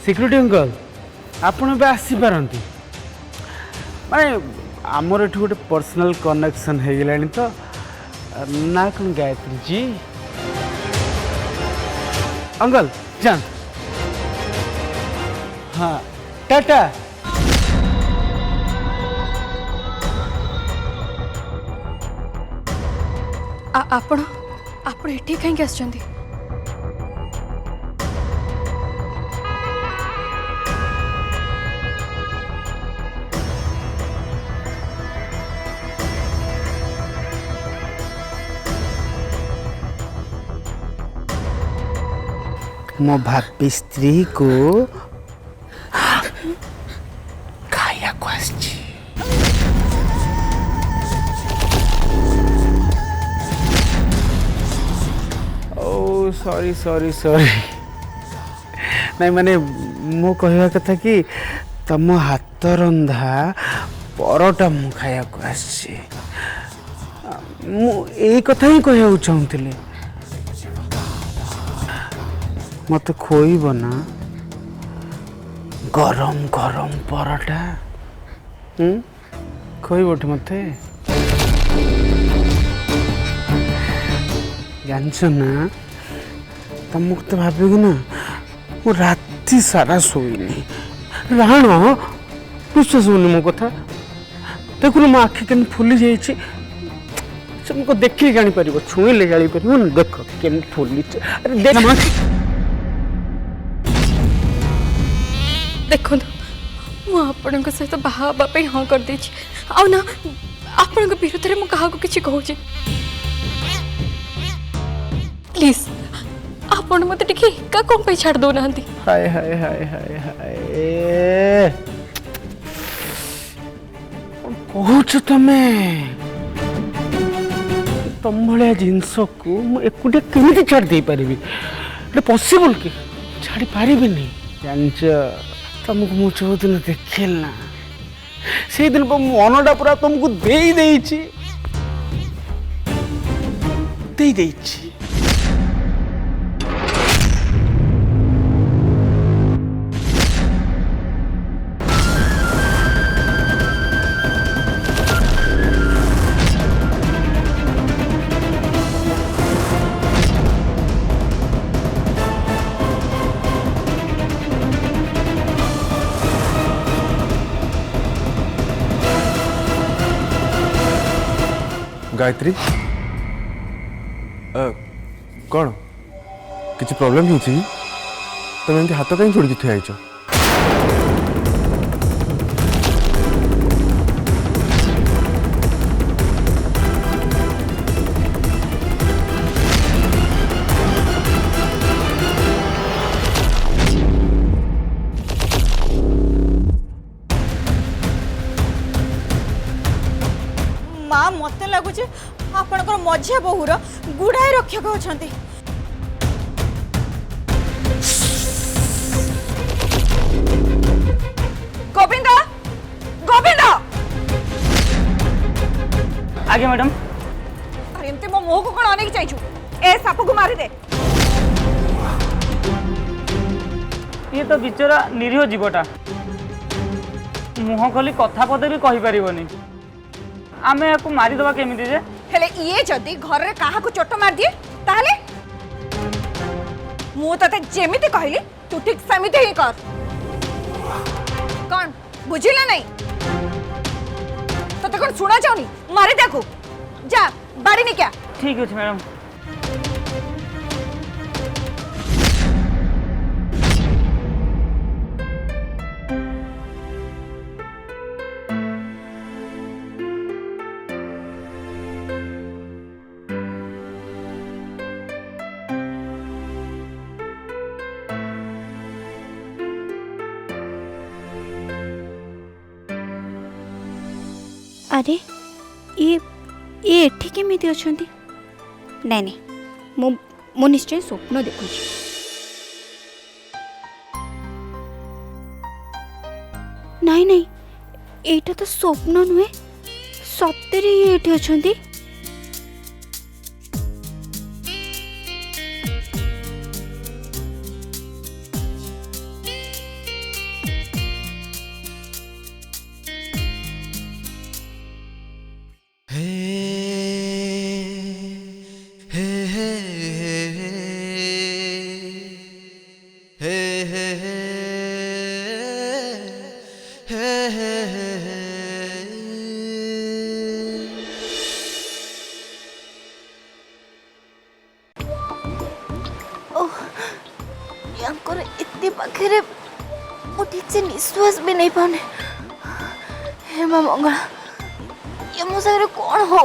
Security uncle आपण भी आसीपारती माने आमर एठू गोटे पर्सनल कनेक्शन हो गलानी तो ना कौन गायत्री जी अंकल जान हाँ टाटा आपण आपण एठी कहीं आछंती मो भाभी स्त्री को खाया को आछी ओ सॉरी सॉरी सॉरी नहीं माने मो कहवा कथा कि तम हाथ रंधा परोटा मु खाया को आछी मु एई कथा ही कहवा चाहूतिले मत खोइब ना गरम गरम परोटा खोइब मते जानछ ना तुमको तो भाभी ना वो राति सारा सोईनी राण विश्वास होनी मो कथा देखुन मो आखि के फुली जाइए तुमको देखिए जापर छुईले जापर ना देख के फुली अरे देख देखो मु आपण सहित बाहापी हाँ कर ना आपण विरुद्ध में क्या किसी कहूँ प्लीज आपण मत टिके एका कौन पे छाड़ दो ना हाय हाय हाय हाय हाय कहूच तमे तुम भाया जिनस को मुझे केमी छाड़ दे पारि पॉसिबल कि छाड़ी पारि जानच तुमको मु जो दिन देखल ना से दिन मनटा पूरा तुमको दे गायत्री कौन किसी प्रॉब्लम हो तुम एमती हाथ कहीं जोड़ी ठिया हो माँ मत लगुच आपणकर मझिया बहुर गुड़ाए रक्षक अच्छा गोविंद गोविंद आगे मैडम अरे एमती मो मुह को कौन अनेक चाहिए ए साप को मारी दे ये तो बिचरा निरीह जीवटा मुह खोली कथा पदे भी कही पारिबनी आमे याकू मारिदबा केमिति जे हेले ये जदी घर रे काहा को चोट मार दिए ताहले मु तते जेमिति कहली तू ठीक समिति ही कर कौन बुझिला नहीं तते कौन सुना जाउनी मारे देखो जा बाड़ी नहीं क्या ठीक है मैडम अरे ये एठी केमिति अछंती नहीं नहीं मु निश्चय स्वप्न देखुछी नहीं नहीं एटा तो स्वप्न नुहे सत्य ये एठी अछंती यार इतनी पाखे मु ठीक से निश्वास भी नहीं पाने। हे माँ मंगला ये मो सागर कौन हो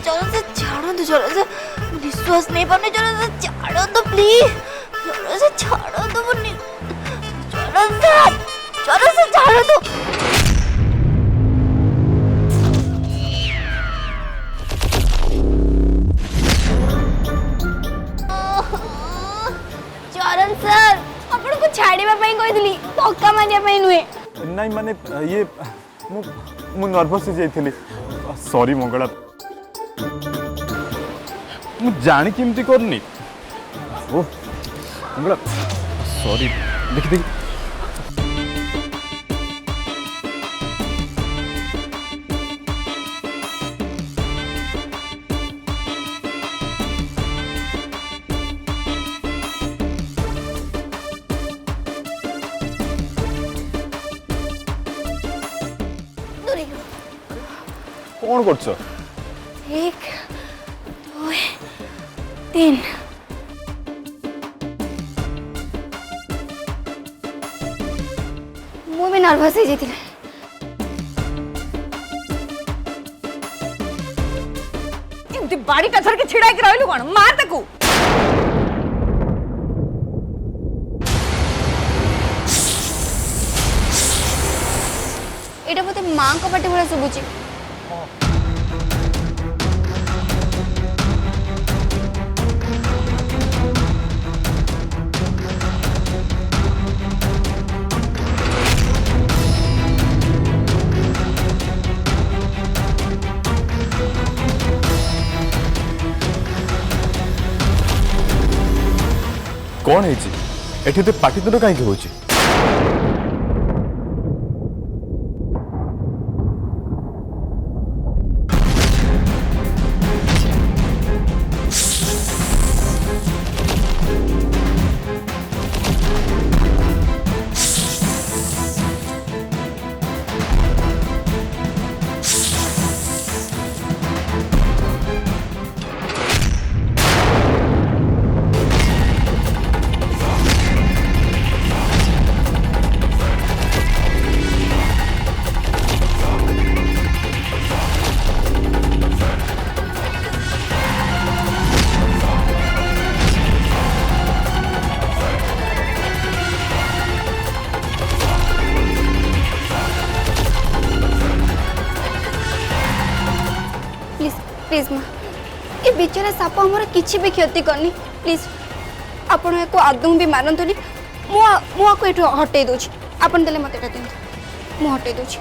चलो से छाड़ो तो चलो से निश्वास नहीं पाने। चलो से छाड़ो तो प्लीज। चलो से छाड़ो तो चलो से छाड़ो तो। चरण सर आपण को छाड़ीबा पई कहितली धक्का मारिया पई नुहे। नहीं माने ये मु नर्वस हो जाइथिली। सॉरी मंगला मु जानी केमती करनी। ओ मंगला सॉरी देखि देखि कौन करछ? 1 2 3 मु भी नर्वस हो जाती। एमती बाड़ी टा धर के छिड़ा के रहलु कोन मार ताकू। एटा मते मां को पाटे भला सुबुची। कौन है एठी तो पाटी तुंड कहीं होची? प्लीज माँ ये बेचारा साप हमारा किसी भी क्षति करनी। प्लीज आपण या आदौ भी मारतुनि। मुझे ये हटे दूची। आपन देले मत दिखाते मु हटे दूची।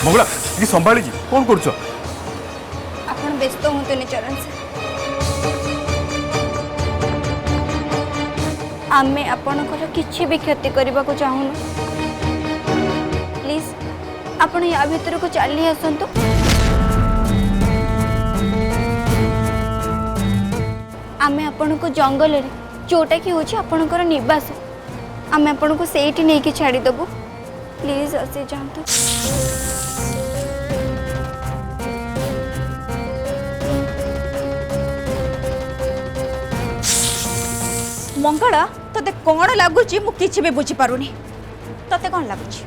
मंगला ये संभाली कौन कर व्यस्त हूँ चरण से आमे आपणकर किसी भी क्षति करने को चाहूनु। प्लीज आपण या भीतर को चली आसतु। आमे आपण को जंगल जोटा कि हूँ आपणकर निवास आम आपण को सेठी नहीं कि छाड़ीदेबू प्लीज आसी जातु। मंगला तोते कौन लगुच मुझे भी बुझी पारुनी तोते कौन लगुच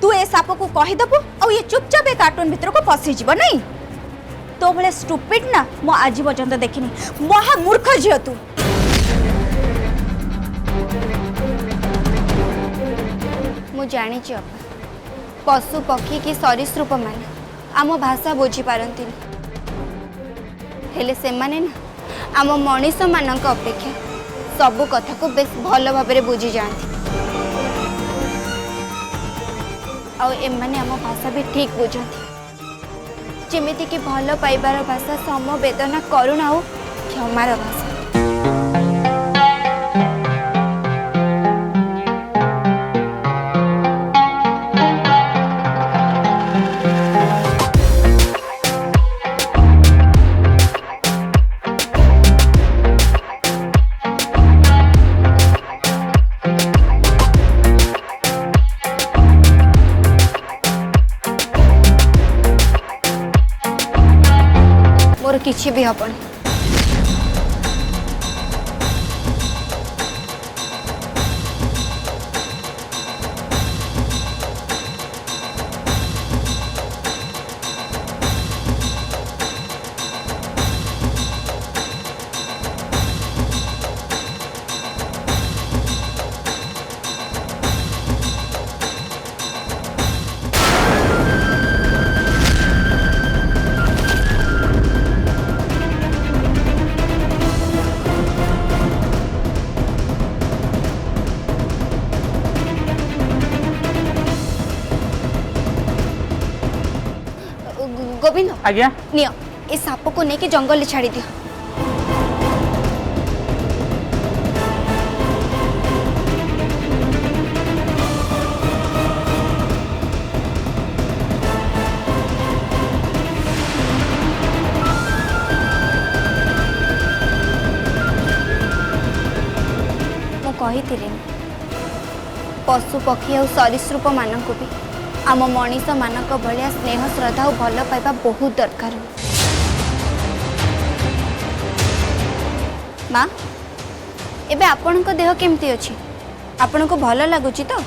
तू ए साप को कहीदेबू और ये चुपचाप ए कार्टून भीतर को पशिज नहीं तो भाई स्टूपिड ना मो आज पर्यंत देखनी महा मूर्ख झील तू। मु जानी पशु पक्षी कि सरीसृप मान आम भाषा बुझी पारती हेले से माने ना आम मनीष मानक अपेक्षा सबु कथा को बेस भल भाव बुझी जाती आने आम भाषा भी ठीक बुझती जमीती कि भल पाइबार भाषा समवेदना करुणा और क्षमार भाषा। मोर किछि भी हबन गोविंद आज्ञा नियो ए साप को लेके जंगल में छाड़ी दियो। मु कही पशु पक्षी और सरीसृप मानक भी आम मनीष मानक भलिया स्नेह श्रद्धा और भल पाइबा बहुत दरकार। माँ एबे आपण को देह केमती अछि आपण को भल लागुची तो?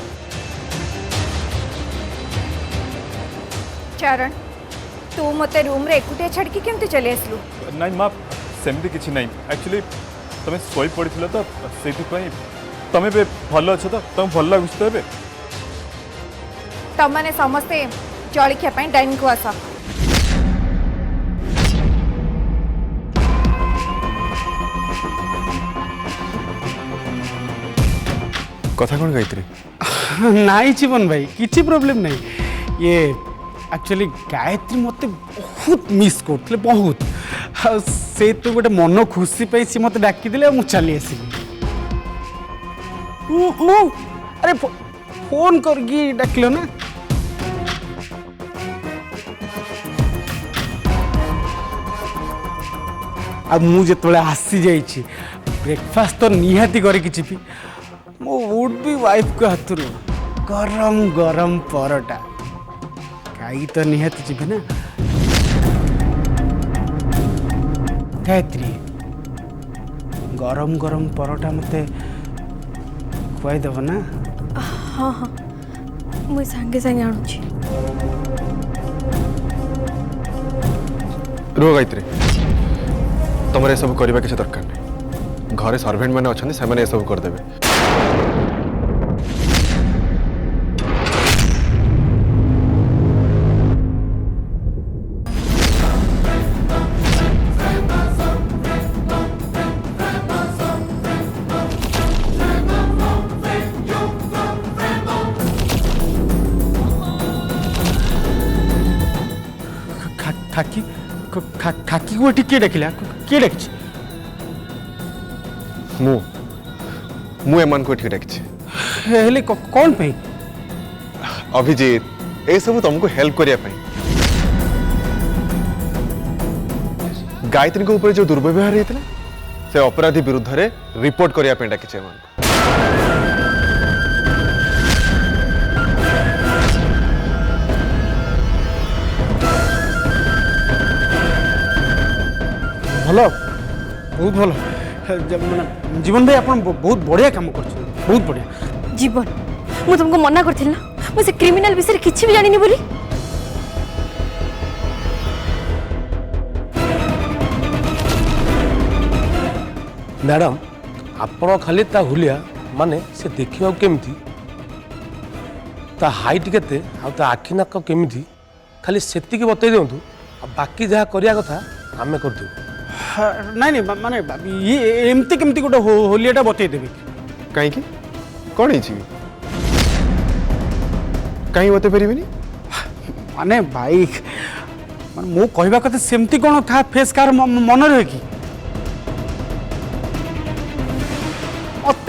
चरण तू मते रूम रे एकुटिया छाड़ के केमती चले आसलु? नाଇଁ ମା ସେମିତି କିଛି ନାହିଁ ଆକ୍ଚୁଆଲି ତମେ ଶୋଇ ପଡ଼ିଥିଲ ତ ସେଇଥିପାଇଁ ତମେ ଏବେ ଭଲ ଅଛ ତ ତମକୁ ଭଲ ଲାଗୁଛି ତ ଏବେ? तमने समस्ते जलखिया डाइनिंग को आस। କଥା କ'ଣ ଗାୟତ୍ରୀ? ନାଇଁ ଜୀବନ ଭାଇ କିଛି ପ୍ରୋବ୍ଲେମ୍ ନାହିଁ ये एक्चुअली गायत्री मत बहुत मिस करते बहुत से तो गोटे मन खुशी पाई सी मत डाकिदेले मु चली आसली अरे फोन करके डाकिल ना आ मु जिते आसी जाइए ब्रेकफास्ट तो निहाती करके जीवी मो वुड बी वाइफ को हाथ गरम गरम परोटा खाई तो निहाती जीवी ना गायत्री गरम गरम परोटा मते खुआईदेव ना। हाँ हाँ मुझे सांगे सांगे आणुची। रुह गायत्री तुम सब करवा किसी दरकार नहीं घरे सर्वेंट मैंने अच्छा से सब करदे। खाकी खाकी को किए डाकिला किए डाकी मु एमान को ठीक डाकी हेले कौन पे अभिजीत ए सब तुमको हेल्प करिया पई गायत्री को ऊपर जो दुर्व्यवहार होता से अपराधी विरुद्ध रे रिपोर्ट करिया पे डाकिचे एमान भल बहुत भल माने जीवन भाई आप बहुत बढ़िया काम कर बहुत बढ़िया जीवन मु तुमको मना करथिल ना मु से क्रिमिनल विषय किछि भी जानिनी बोली मैडम आपण खाली ता हुलिया माने से देखिबा केमती ता हाइट केते आ ता आखि नाक केमती खाली सेति के बतै देउतु आ बाकी जहा करिया कथा हमें कर देउ नहीं नहीं माने ये एमती केमती गोटे होलियाटा बतई देबी कहीं की कौन है कहीं बते परिबेनी माने भाई माने मो कहबा कथा सेमती कोन था फेस कार मन रहे कि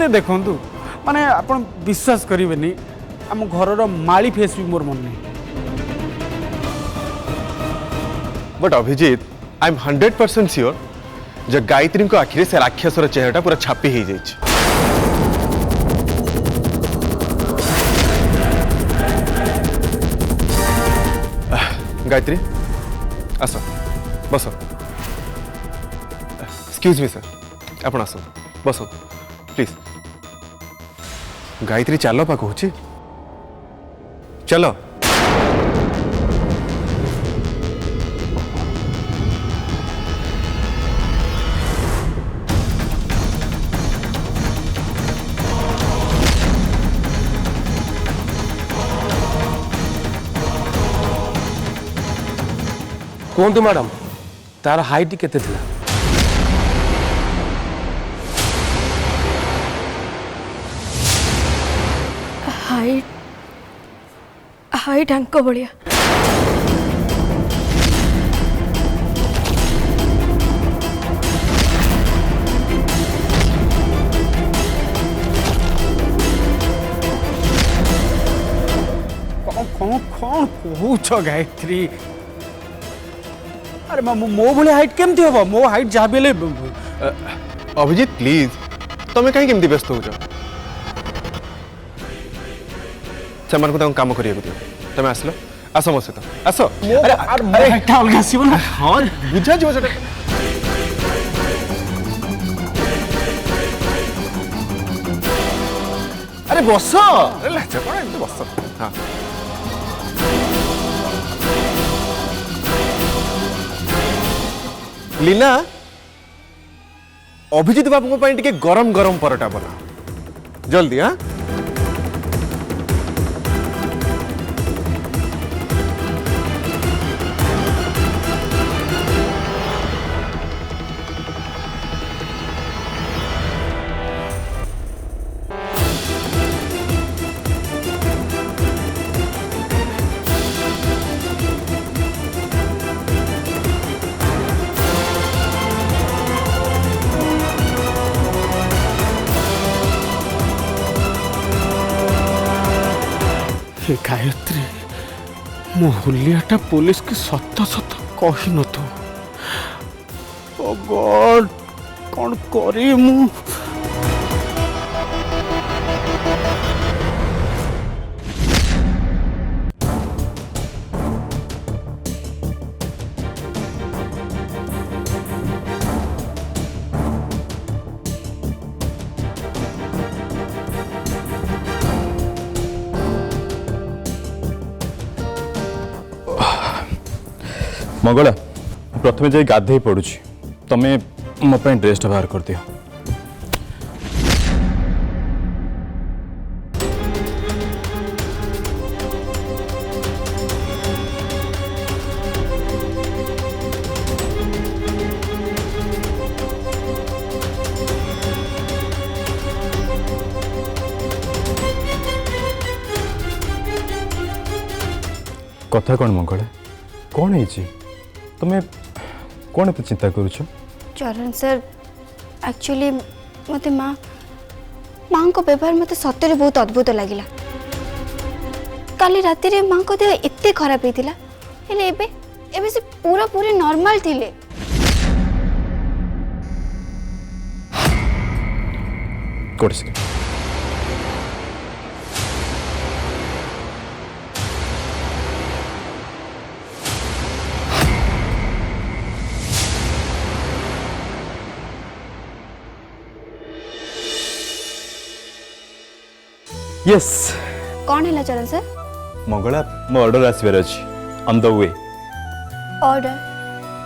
मते देखंतु माने आपण विश्वास करिवेनी हम घरर माली फेस भी मोर मन नहीं but Abhijit I am 100% sure जो गायत्री को आखिरे से राक्षसर चेहराटा पूरा छापी हो जाए गायत्री आस बस एक्सक्यूज मी सर आप आस बस प्लीज गायत्री चलो पा कहूँ चलो कहतु मैडम तार हाइट केते थिला हाइट आंको बढ़िया कौन कहूच गायत्री अरे मो भले हाइट केमती हम मो हाइट जहाँ भी अभिजीत प्लीज तुम्हें कहीं केमती व्यस्त हो से काम करिया दियो तुम आसलो आस मो सहित आस अरे अरे अलग आसब ना हाँ बुझा जो अरे बस बस हाँ लीना अभिजीत बाबू टे गरम गरम परोटा बना जल्दी हाँ गायत्री मो हुलियाटा पुलिस की सत सत कही न तो ओ गॉड कौन करी मु मंगला प्रथम जाई गाधे पड़ुची तमें मो पे ड्रेसटा बाहर कर दियो कथा कौन मंगला कौन है तुम्हें कौन एत चिंता करुछ चरण सर एक्चुअली मत माँ को व्यवहार मत सତରେ बहुत अद्भुत लगिला काली राति रे माँ को देह एते खराब होइतिला हेले एबे एबे से पूरा पूरी नॉर्मल थिले ଗୋଟେ ସେକେଣ୍ଡ। यस कौन है चरण सर? मंगला मो ऑर्डर आसबार अच्छी ऑन द वे। ऑर्डर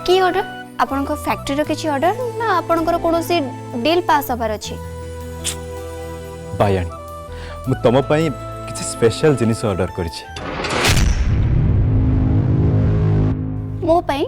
की ऑर्डर? आपण को फैक्ट्री रो किछि ऑर्डर ना आपणकर कोनोसी डील पास हबार अछि? बायाणी मु तुम पाई किसी स्पेशल जिनिस ऑर्डर करिछि। मो पई